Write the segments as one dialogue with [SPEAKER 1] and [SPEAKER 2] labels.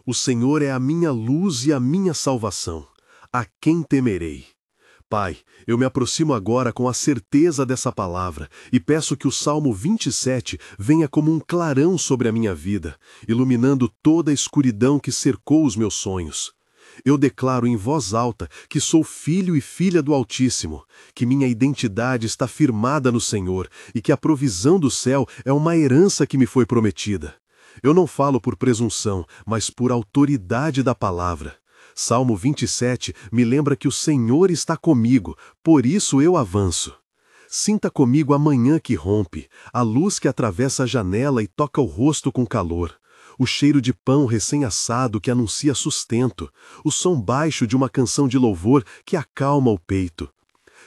[SPEAKER 1] O Senhor é a minha luz e a minha salvação. A quem temerei? Pai, eu me aproximo agora com a certeza dessa palavra e peço que o Salmo 27 venha como um clarão sobre a minha vida, iluminando toda a escuridão que cercou os meus sonhos. Eu declaro em voz alta que sou filho e filha do Altíssimo, que minha identidade está firmada no Senhor e que a provisão do céu é uma herança que me foi prometida. Eu não falo por presunção, mas por autoridade da palavra. Salmo 27 me lembra que o Senhor está comigo, por isso eu avanço. Sinta comigo a manhã que rompe, a luz que atravessa a janela e toca o rosto com calor, o cheiro de pão recém-assado que anuncia sustento, o som baixo de uma canção de louvor que acalma o peito.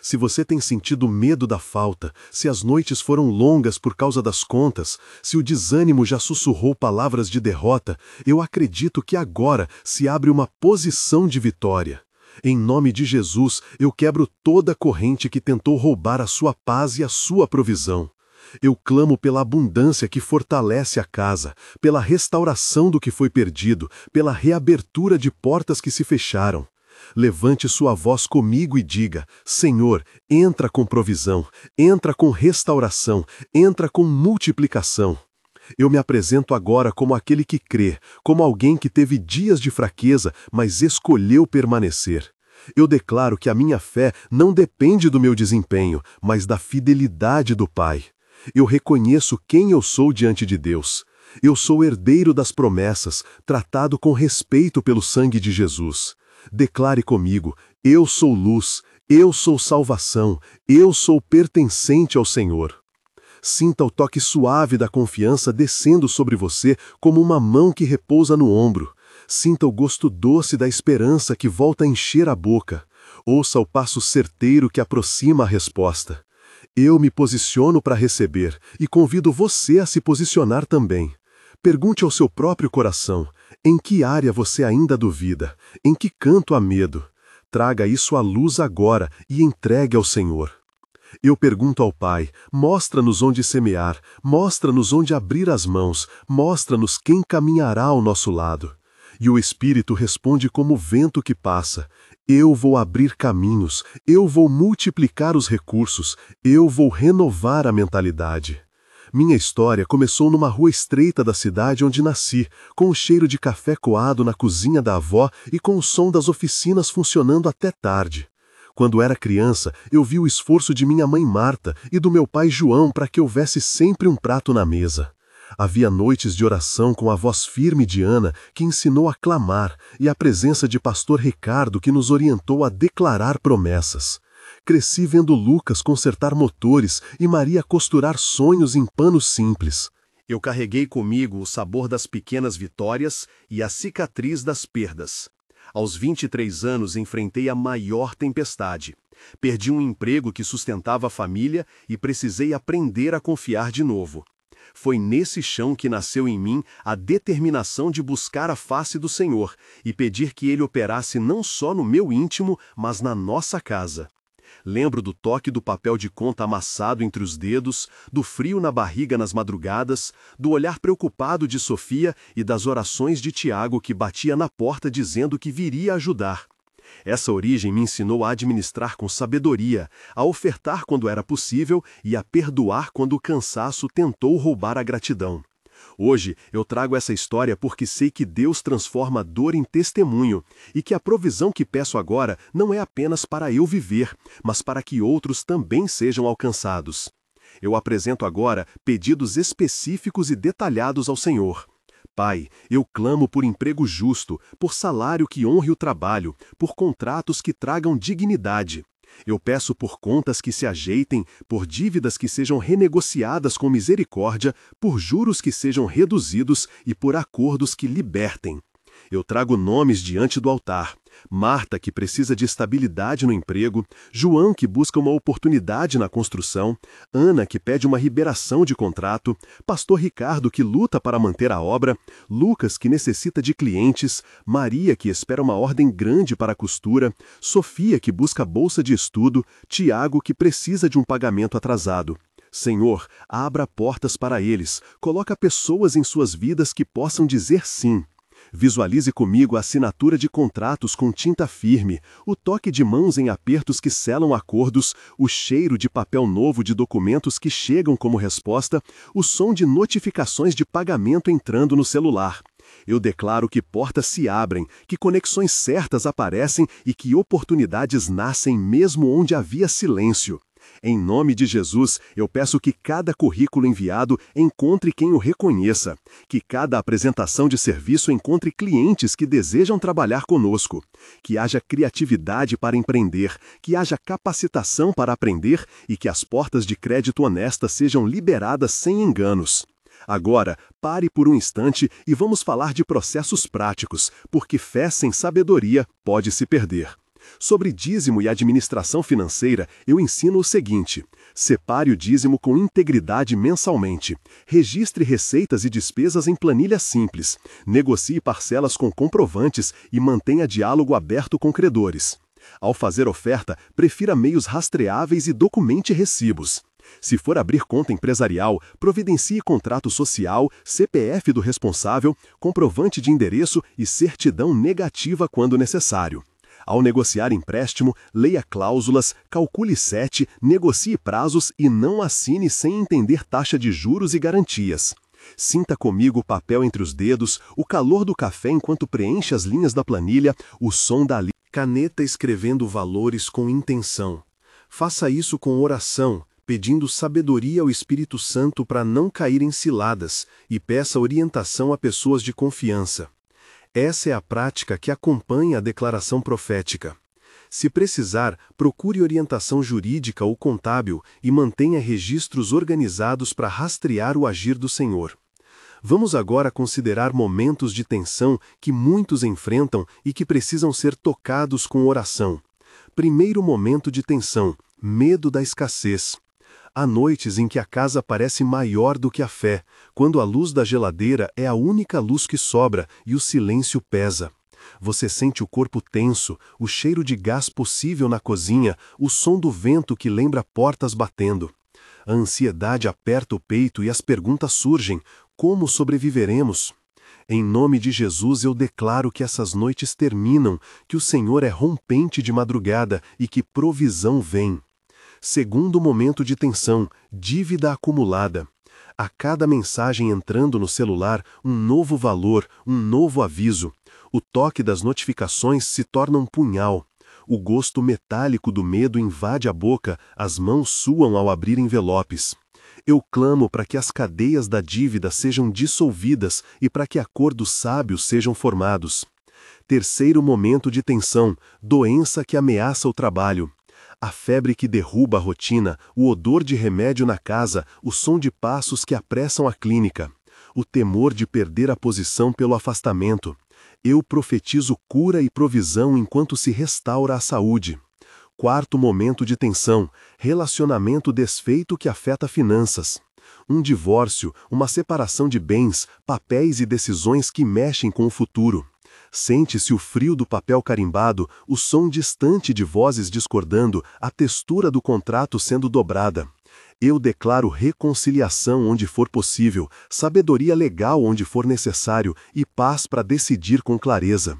[SPEAKER 1] Se você tem sentido medo da falta, se as noites foram longas por causa das contas, se o desânimo já sussurrou palavras de derrota, eu acredito que agora se abre uma posição de vitória. Em nome de Jesus, eu quebro toda corrente que tentou roubar a sua paz e a sua provisão. Eu clamo pela abundância que fortalece a casa, pela restauração do que foi perdido, pela reabertura de portas que se fecharam. Levante sua voz comigo e diga: Senhor, entra com provisão, entra com restauração, entra com multiplicação. Eu me apresento agora como aquele que crê, como alguém que teve dias de fraqueza, mas escolheu permanecer. Eu declaro que a minha fé não depende do meu desempenho, mas da fidelidade do Pai. Eu reconheço quem eu sou diante de Deus. Eu sou herdeiro das promessas, tratado com respeito pelo sangue de Jesus. Declare comigo: eu sou luz, eu sou salvação, eu sou pertencente ao Senhor. Sinta o toque suave da confiança descendo sobre você como uma mão que repousa no ombro. Sinta o gosto doce da esperança que volta a encher a boca. Ouça o passo certeiro que aproxima a resposta. Eu me posiciono para receber e convido você a se posicionar também. Pergunte ao seu próprio coração: em que área você ainda duvida? Em que canto há medo? Traga isso à luz agora e entregue ao Senhor. Eu pergunto ao Pai: mostra-nos onde semear, mostra-nos onde abrir as mãos, mostra-nos quem caminhará ao nosso lado. E o Espírito responde como o vento que passa: eu vou abrir caminhos, eu vou multiplicar os recursos, eu vou renovar a mentalidade. Minha história começou numa rua estreita da cidade onde nasci, com o cheiro de café coado na cozinha da avó e com o som das oficinas funcionando até tarde. Quando era criança, eu vi o esforço de minha mãe Marta e do meu pai João para que houvesse sempre um prato na mesa. Havia noites de oração com a voz firme de Ana, que ensinou a clamar, e a presença de pastor Ricardo, que nos orientou a declarar promessas. Cresci vendo Lucas consertar motores e Maria costurar sonhos em panos simples. Eu carreguei comigo o sabor das pequenas vitórias e a cicatriz das perdas. Aos 23 anos enfrentei a maior tempestade. Perdi um emprego que sustentava a família e precisei aprender a confiar de novo. Foi nesse chão que nasceu em mim a determinação de buscar a face do Senhor e pedir que Ele operasse não só no meu íntimo, mas na nossa casa. Lembro do toque do papel de conta amassado entre os dedos, do frio na barriga nas madrugadas, do olhar preocupado de Sofia e das orações de Tiago que batia na porta dizendo que viria ajudar. Essa origem me ensinou a administrar com sabedoria, a ofertar quando era possível e a perdoar quando o cansaço tentou roubar a gratidão. Hoje eu trago essa história porque sei que Deus transforma a dor em testemunho e que a provisão que peço agora não é apenas para eu viver, mas para que outros também sejam alcançados. Eu apresento agora pedidos específicos e detalhados ao Senhor. Pai, eu clamo por emprego justo, por salário que honre o trabalho, por contratos que tragam dignidade. Eu peço por contas que se ajeitem, por dívidas que sejam renegociadas com misericórdia, por juros que sejam reduzidos e por acordos que libertem. Eu trago nomes diante do altar. Marta, que precisa de estabilidade no emprego, João, que busca uma oportunidade na construção, Ana, que pede uma liberação de contrato, pastor Ricardo, que luta para manter a obra, Lucas, que necessita de clientes, Maria, que espera uma ordem grande para a costura, Sofia, que busca bolsa de estudo, Tiago, que precisa de um pagamento atrasado. Senhor, abra portas para eles, coloca pessoas em suas vidas que possam dizer sim. Visualize comigo a assinatura de contratos com tinta firme, o toque de mãos em apertos que selam acordos, o cheiro de papel novo de documentos que chegam como resposta, o som de notificações de pagamento entrando no celular. Eu declaro que portas se abrem, que conexões certas aparecem e que oportunidades nascem mesmo onde havia silêncio. Em nome de Jesus, eu peço que cada currículo enviado encontre quem o reconheça, que cada apresentação de serviço encontre clientes que desejam trabalhar conosco, que haja criatividade para empreender, que haja capacitação para aprender e que as portas de crédito honestas sejam liberadas sem enganos. Agora, pare por um instante e vamos falar de processos práticos, porque fé sem sabedoria pode se perder. Sobre dízimo e administração financeira, eu ensino o seguinte: separe o dízimo com integridade mensalmente. Registre receitas e despesas em planilha simples. Negocie parcelas com comprovantes e mantenha diálogo aberto com credores. Ao fazer oferta, prefira meios rastreáveis e documente recibos. Se for abrir conta empresarial, providencie contrato social, CPF do responsável, comprovante de endereço e certidão negativa quando necessário. Ao negociar empréstimo, leia cláusulas, calcule CET, negocie prazos e não assine sem entender taxa de juros e garantias. Sinta comigo o papel entre os dedos, o calor do café enquanto preenche as linhas da planilha, o som da caneta escrevendo valores com intenção. Faça isso com oração, pedindo sabedoria ao Espírito Santo para não cair em ciladas e peça orientação a pessoas de confiança. Essa é a prática que acompanha a declaração profética. Se precisar, procure orientação jurídica ou contábil e mantenha registros organizados para rastrear o agir do Senhor. Vamos agora considerar momentos de tensão que muitos enfrentam e que precisam ser tocados com oração. Primeiro momento de tensão: medo da escassez. Há noites em que a casa parece maior do que a fé, quando a luz da geladeira é a única luz que sobra e o silêncio pesa. Você sente o corpo tenso, o cheiro de gás possível na cozinha, o som do vento que lembra portas batendo. A ansiedade aperta o peito e as perguntas surgem: como sobreviveremos? Em nome de Jesus eu declaro que essas noites terminam, que o Senhor é rompente de madrugada e que provisão vem. Segundo momento de tensão: dívida acumulada. A cada mensagem entrando no celular, um novo valor, um novo aviso. O toque das notificações se torna um punhal. O gosto metálico do medo invade a boca, as mãos suam ao abrir envelopes. Eu clamo para que as cadeias da dívida sejam dissolvidas e para que acordos sábios sejam formados. Terceiro momento de tensão: doença que ameaça o trabalho. A febre que derruba a rotina, o odor de remédio na casa, o som de passos que apressam a clínica. O temor de perder a posição pelo afastamento. Eu profetizo cura e provisão enquanto se restaura a saúde. Quarto momento de tensão: relacionamento desfeito que afeta finanças. Um divórcio, uma separação de bens, papéis e decisões que mexem com o futuro. Sente-se o frio do papel carimbado, o som distante de vozes discordando, a textura do contrato sendo dobrada. Eu declaro reconciliação onde for possível, sabedoria legal onde for necessário e paz para decidir com clareza.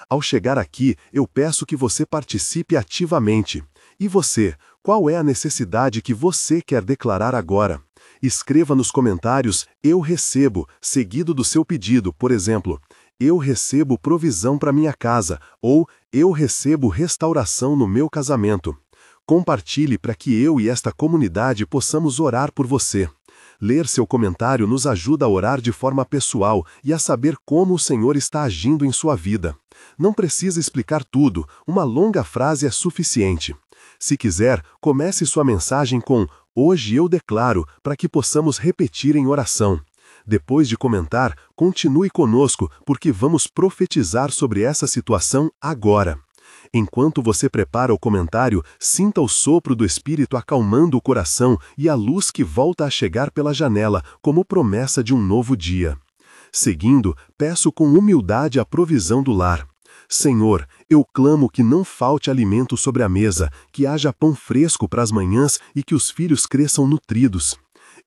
[SPEAKER 1] Ao chegar aqui, eu peço que você participe ativamente. E você, qual é a necessidade que você quer declarar agora? Escreva nos comentários "Eu recebo", seguido do seu pedido, por exemplo: "Eu recebo provisão para minha casa", ou "Eu recebo restauração no meu casamento". Compartilhe para que eu e esta comunidade possamos orar por você. Ler seu comentário nos ajuda a orar de forma pessoal e a saber como o Senhor está agindo em sua vida. Não precisa explicar tudo, uma longa frase é suficiente. Se quiser, comece sua mensagem com "Hoje eu declaro", para que possamos repetir em oração. Depois de comentar, continue conosco, porque vamos profetizar sobre essa situação agora. Enquanto você prepara o comentário, sinta o sopro do Espírito acalmando o coração e a luz que volta a chegar pela janela, como promessa de um novo dia. Seguindo, peço com humildade a provisão do lar. Senhor, eu clamo que não falte alimento sobre a mesa, que haja pão fresco para as manhãs e que os filhos cresçam nutridos.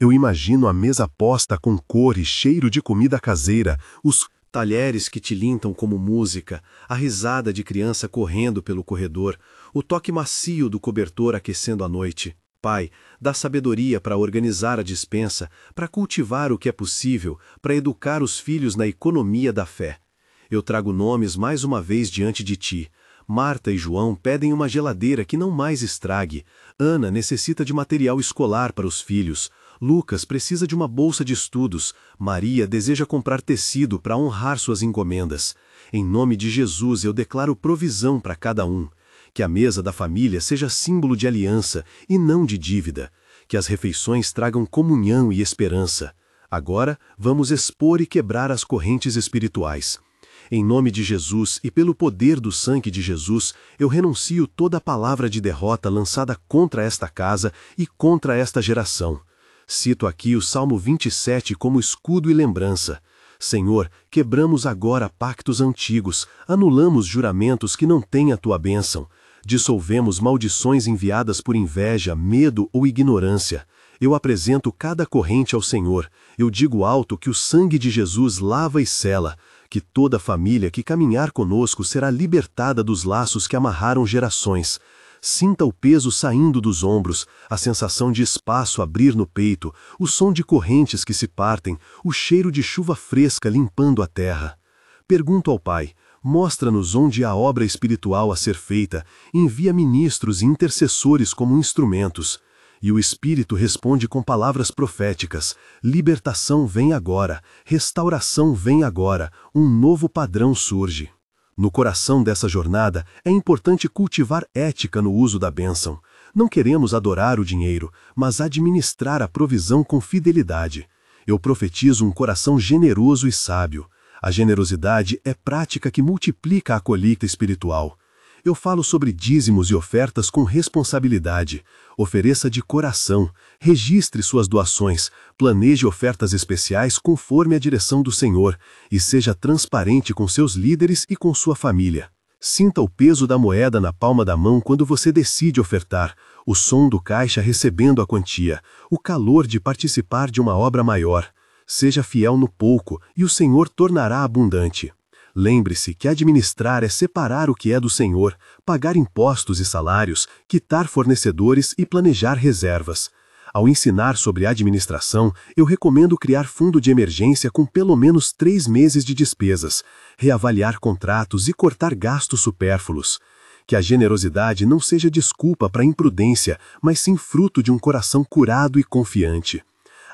[SPEAKER 1] Eu imagino a mesa posta com cor e cheiro de comida caseira, os Talheres que tilintam como música, a risada de criança correndo pelo corredor, o toque macio do cobertor aquecendo a noite. Pai, dá sabedoria para organizar a despensa, para cultivar o que é possível, para educar os filhos na economia da fé. Eu trago nomes mais uma vez diante de ti. Marta e João pedem uma geladeira que não mais estrague. Ana necessita de material escolar para os filhos. Lucas precisa de uma bolsa de estudos. Maria deseja comprar tecido para honrar suas encomendas. Em nome de Jesus eu declaro provisão para cada um. Que a mesa da família seja símbolo de aliança e não de dívida. Que as refeições tragam comunhão e esperança. Agora vamos expor e quebrar as correntes espirituais. Em nome de Jesus e pelo poder do sangue de Jesus, eu renuncio toda a palavra de derrota lançada contra esta casa e contra esta geração. Cito aqui o Salmo 27 como escudo e lembrança. Senhor, quebramos agora pactos antigos, anulamos juramentos que não têm a tua bênção. Dissolvemos maldições enviadas por inveja, medo ou ignorância. Eu apresento cada corrente ao Senhor. Eu digo alto que o sangue de Jesus lava e sela, que toda família que caminhar conosco será libertada dos laços que amarraram gerações. Sinta o peso saindo dos ombros, a sensação de espaço abrir no peito, o som de correntes que se partem, o cheiro de chuva fresca limpando a terra. Pergunto ao Pai, mostra-nos onde há obra espiritual a ser feita, envia ministros e intercessores como instrumentos. E o Espírito responde com palavras proféticas: libertação vem agora, restauração vem agora, um novo padrão surge. No coração dessa jornada, é importante cultivar ética no uso da bênção. Não queremos adorar o dinheiro, mas administrar a provisão com fidelidade. Eu profetizo um coração generoso e sábio. A generosidade é prática que multiplica a colheita espiritual. Eu falo sobre dízimos e ofertas com responsabilidade. Ofereça de coração, registre suas doações, planeje ofertas especiais conforme a direção do Senhor e seja transparente com seus líderes e com sua família. Sinta o peso da moeda na palma da mão quando você decide ofertar, o som do caixa recebendo a quantia, o calor de participar de uma obra maior. Seja fiel no pouco e o Senhor tornará abundante. Lembre-se que administrar é separar o que é do Senhor, pagar impostos e salários, quitar fornecedores e planejar reservas. Ao ensinar sobre administração, eu recomendo criar fundo de emergência com pelo menos 3 meses de despesas, reavaliar contratos e cortar gastos supérfluos. Que a generosidade não seja desculpa para a imprudência, mas sim fruto de um coração curado e confiante.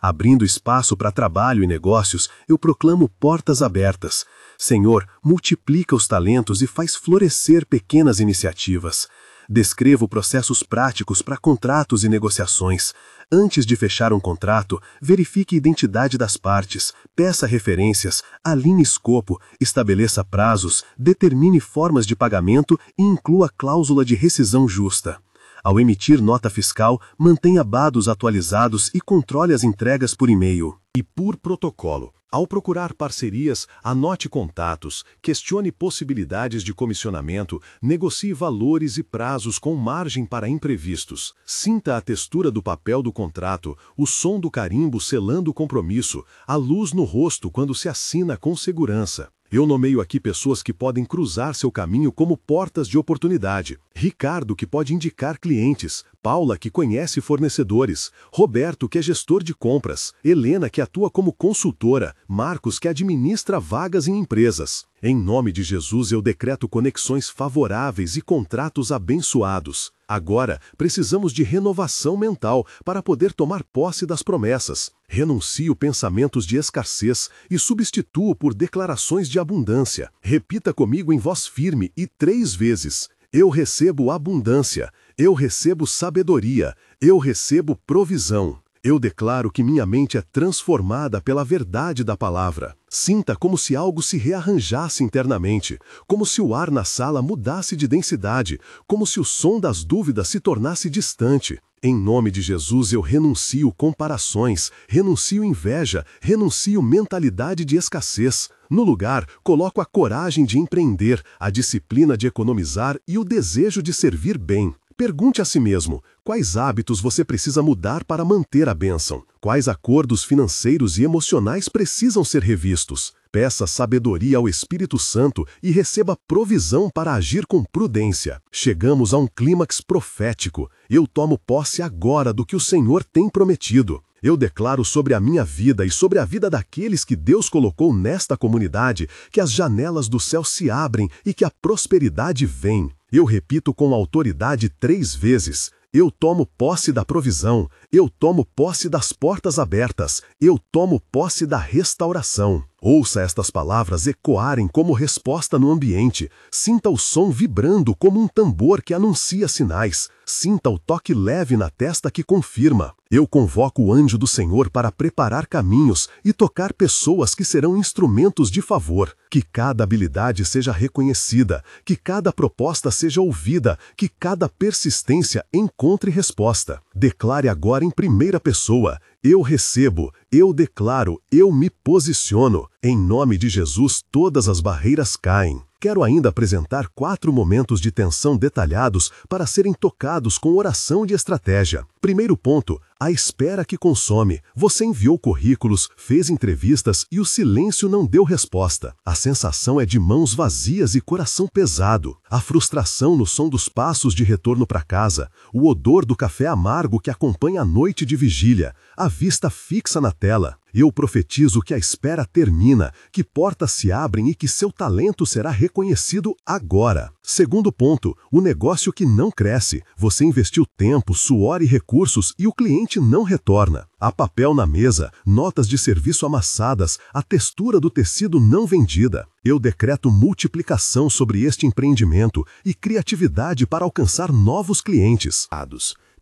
[SPEAKER 1] Abrindo espaço para trabalho e negócios, eu proclamo portas abertas. Senhor, multiplica os talentos e faz florescer pequenas iniciativas. Descrevo processos práticos para contratos e negociações. Antes de fechar um contrato, verifique a identidade das partes, peça referências, alinhe escopo, estabeleça prazos, determine formas de pagamento e inclua cláusula de rescisão justa. Ao emitir nota fiscal, mantenha dados atualizados e controle as entregas por e-mail.
[SPEAKER 2] E por protocolo, ao procurar parcerias, anote contatos, questione possibilidades de comissionamento, negocie valores e prazos com margem para imprevistos. Sinta a textura do papel do contrato, o som do carimbo selando o compromisso, a luz no rosto quando se assina com segurança. Eu nomeio aqui pessoas que podem cruzar seu caminho como portas de oportunidade. Ricardo, que pode indicar clientes. Paula, que conhece fornecedores. Roberto, que é gestor de compras. Helena, que atua como consultora. Marcos, que administra vagas em empresas. Em nome de Jesus, eu decreto conexões favoráveis e contratos abençoados. Agora, precisamos de renovação mental para poder tomar posse das promessas. Renuncio pensamentos de escassez e substituo por declarações de abundância. Repita comigo em voz firme e 3 vezes. Eu recebo abundância, eu recebo sabedoria, eu recebo provisão. Eu declaro que minha mente é transformada pela verdade da palavra. Sinta como se algo se rearranjasse internamente, como se o ar na sala mudasse de densidade, como se o som das dúvidas se tornasse distante. Em nome de Jesus eu renuncio comparações, renuncio inveja, renuncio mentalidade de escassez. No lugar, coloco a coragem de empreender, a disciplina de economizar e o desejo de servir bem. Pergunte a si mesmo, quais hábitos você precisa mudar para manter a bênção? Quais acordos financeiros e emocionais precisam ser revistos? Peça sabedoria ao Espírito Santo e receba provisão para agir com prudência. Chegamos a um clímax profético. Eu tomo posse agora do que o Senhor tem prometido. Eu declaro sobre a minha vida e sobre a vida daqueles que Deus colocou nesta comunidade que as janelas do céu se abrem e que a prosperidade vem. Eu repito com autoridade 3 vezes. Eu tomo posse da provisão, eu tomo posse das portas abertas, eu tomo posse da restauração. Ouça estas palavras ecoarem como resposta no ambiente. Sinta o som vibrando como um tambor que anuncia sinais. Sinta o toque leve na testa que confirma. Eu convoco o anjo do Senhor para preparar caminhos e tocar pessoas que serão instrumentos de favor. Que cada habilidade seja reconhecida, que cada proposta seja ouvida, que cada persistência encontre resposta. Declare agora em primeira pessoa: eu recebo, eu declaro, eu me posiciono. Em nome de Jesus, todas as barreiras caem. Quero ainda apresentar 4 momentos de tensão detalhados para serem tocados com oração de estratégia. Primeiro ponto, a espera que consome. Você enviou currículos, fez entrevistas e o silêncio não deu resposta. A sensação é de mãos vazias e coração pesado. A frustração no som dos passos de retorno para casa. O odor do café amargo que acompanha a noite de vigília. A vista fixa na tela. Eu profetizo que a espera termina, que portas se abrem e que seu talento será reconhecido agora. Segundo ponto, o negócio que não cresce. Você investiu tempo, suor e recursos e o cliente não retorna. Há papel na mesa, notas de serviço amassadas, a textura do tecido não vendida. Eu decreto multiplicação sobre este empreendimento e criatividade para alcançar novos clientes.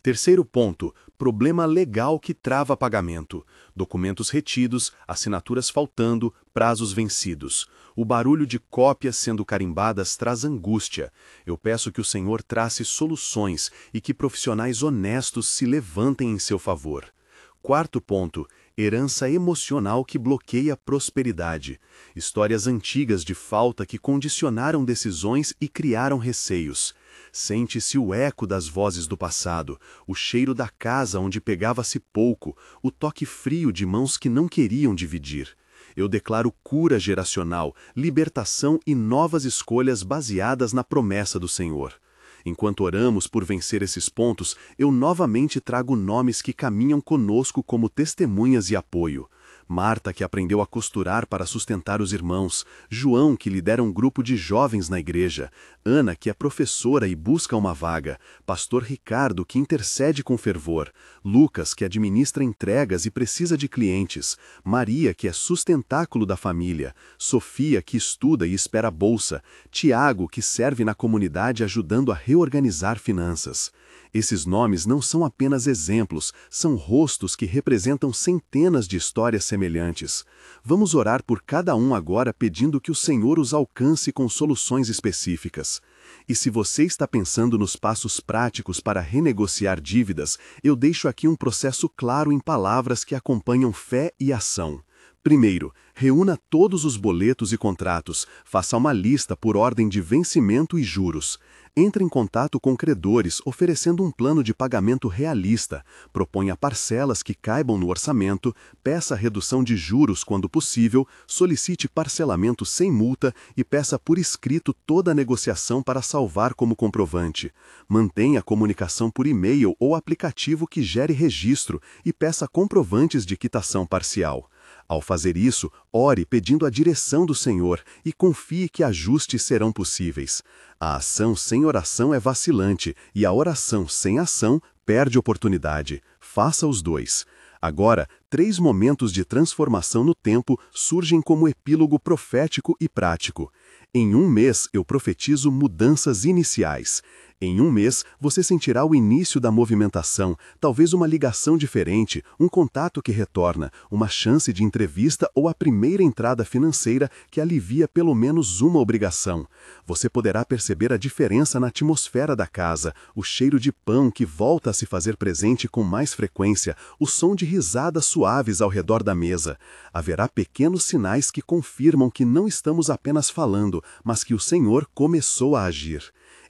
[SPEAKER 3] Terceiro ponto, problema legal que trava pagamento. Documentos retidos, assinaturas faltando, prazos vencidos. O barulho de cópias sendo carimbadas traz angústia. Eu peço que o Senhor trace soluções e que profissionais honestos se levantem em seu favor. Quarto ponto, herança emocional que bloqueia a prosperidade. Histórias antigas de falta que condicionaram decisões e criaram receios. Sente-se o eco das vozes do passado, o cheiro da casa onde pegava-se pouco, o toque frio de mãos que não queriam dividir. Eu declaro cura geracional, libertação e novas escolhas baseadas na promessa do Senhor. Enquanto oramos por vencer esses pontos, eu novamente trago nomes que caminham conosco como testemunhas e apoio. Marta, que aprendeu a costurar para sustentar os irmãos, João, que lidera um grupo de jovens na igreja, Ana, que é professora e busca uma vaga, pastor Ricardo, que intercede com fervor, Lucas, que administra entregas e precisa de clientes, Maria, que é sustentáculo da família, Sofia, que estuda e espera bolsa, Tiago, que serve na comunidade ajudando a reorganizar finanças. Esses nomes não são apenas exemplos, são rostos que representam centenas de histórias semelhantes. Vamos orar por cada um agora pedindo que o Senhor os alcance com soluções específicas. E se você está pensando nos passos práticos para renegociar dívidas, eu deixo aqui um processo claro em palavras que acompanham fé e ação. Primeiro, reúna todos os boletos e contratos, faça uma lista por ordem de vencimento e juros. Entre em contato com credores oferecendo um plano de pagamento realista, proponha parcelas que caibam no orçamento, peça redução de juros quando possível, solicite parcelamento sem multa e peça por escrito toda a negociação para salvar como comprovante. Mantenha a comunicação por e-mail ou aplicativo que gere registro e peça comprovantes de quitação parcial. Ao fazer isso, ore pedindo a direção do Senhor e confie que ajustes serão possíveis. A ação sem oração é vacilante e a oração sem ação perde oportunidade. Faça os dois. Agora, 3 momentos de transformação no tempo surgem como epílogo profético e prático. Em 1 mês, eu profetizo mudanças iniciais. Em 1 mês, você sentirá o início da movimentação, talvez uma ligação diferente, um contato que retorna, uma chance de entrevista ou a primeira entrada financeira que alivia pelo menos uma obrigação. Você poderá perceber a diferença na atmosfera da casa, o cheiro de pão que volta a se fazer presente com mais frequência, o som de risadas suaves ao redor da mesa. Haverá pequenos sinais que confirmam que não estamos apenas falando, mas que o Senhor começou a agir.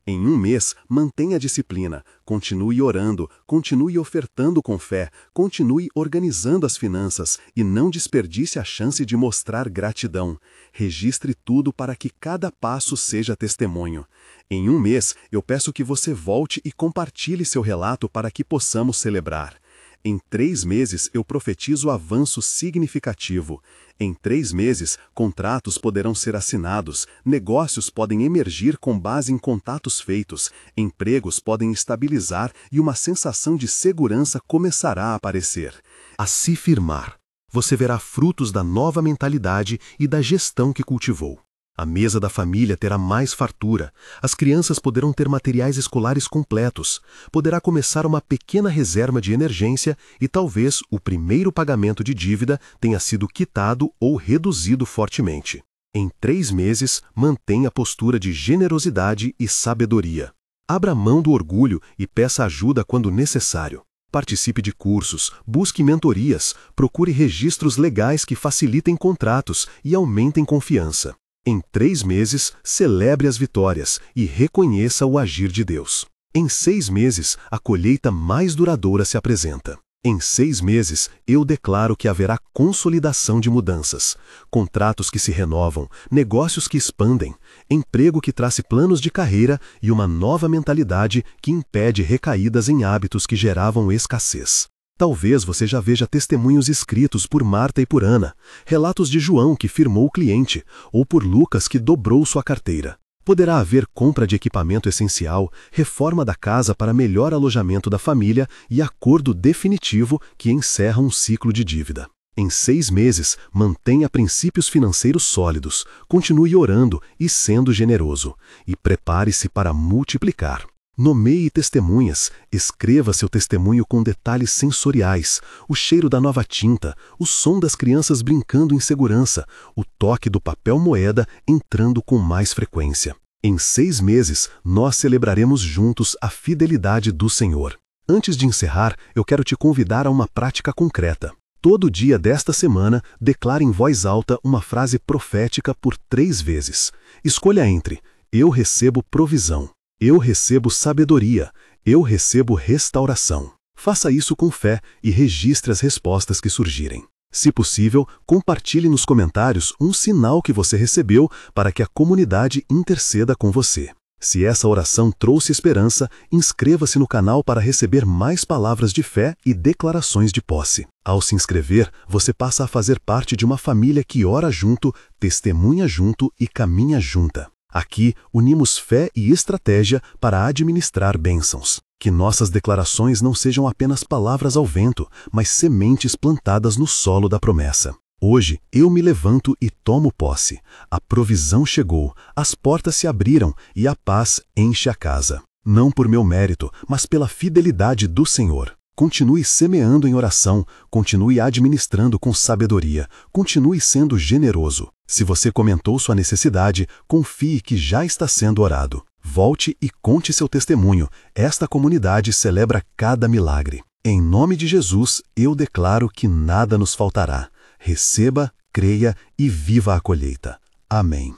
[SPEAKER 3] Em um mês, mantenha a disciplina, continue orando, continue ofertando com fé, continue organizando as finanças e não desperdice a chance de mostrar gratidão. Registre tudo para que cada passo seja testemunho. Em um mês, eu peço que você volte e compartilhe seu relato para que possamos celebrar. Em 3 meses, eu profetizo avanço significativo. Em 3 meses, contratos poderão ser assinados, negócios podem emergir com base em contatos feitos, empregos podem estabilizar e uma sensação de segurança começará a aparecer.
[SPEAKER 1] A se firmar, você verá frutos da nova mentalidade e da gestão que cultivou. A mesa da família terá mais fartura, as crianças poderão ter materiais escolares completos, poderá começar uma pequena reserva de emergência e talvez o primeiro pagamento de dívida tenha sido quitado ou reduzido fortemente. Em 3 meses, mantenha a postura de generosidade e sabedoria. Abra mão do orgulho e peça ajuda quando necessário. Participe de cursos, busque mentorias, procure registros legais que facilitem contratos e aumentem confiança. Em 3 meses, celebre as vitórias e reconheça o agir de Deus. Em 6 meses, a colheita mais duradoura se apresenta. Em 6 meses, eu declaro que haverá consolidação de mudanças, contratos que se renovam, negócios que expandem, emprego que trace planos de carreira e uma nova mentalidade que impede recaídas em hábitos que geravam escassez. Talvez você já veja testemunhos escritos por Marta e por Ana, relatos de João que firmou o cliente, ou por Lucas que dobrou sua carteira. Poderá haver compra de equipamento essencial, reforma da casa para melhor alojamento da família e acordo definitivo que encerra um ciclo de dívida. Em 6 meses, mantenha princípios financeiros sólidos, continue orando e sendo generoso, e prepare-se para multiplicar. Nomeie testemunhas, escreva seu testemunho com detalhes sensoriais, o cheiro da nova tinta, o som das crianças brincando em segurança, o toque do papel moeda entrando com mais frequência. Em 6 meses, nós celebraremos juntos a fidelidade do Senhor. Antes de encerrar, eu quero te convidar a uma prática concreta. Todo dia desta semana, declare em voz alta uma frase profética por 3 vezes. Escolha entre: eu recebo provisão, eu recebo sabedoria, eu recebo restauração. Faça isso com fé e registre as respostas que surgirem. Se possível, compartilhe nos comentários um sinal que você recebeu para que a comunidade interceda com você. Se essa oração trouxe esperança, inscreva-se no canal para receber mais palavras de fé e declarações de posse. Ao se inscrever, você passa a fazer parte de uma família que ora junto, testemunha junto e caminha junta. Aqui, unimos fé e estratégia para administrar bênçãos. Que nossas declarações não sejam apenas palavras ao vento, mas sementes plantadas no solo da promessa. Hoje, eu me levanto e tomo posse. A provisão chegou, as portas se abriram e a paz enche a casa. Não por meu mérito, mas pela fidelidade do Senhor. Continue semeando em oração, continue administrando com sabedoria, continue sendo generoso. Se você comentou sua necessidade, confie que já está sendo orado. Volte e conte seu testemunho. Esta comunidade celebra cada milagre. Em nome de Jesus, eu declaro que nada nos faltará. Receba, creia e viva a colheita. Amém.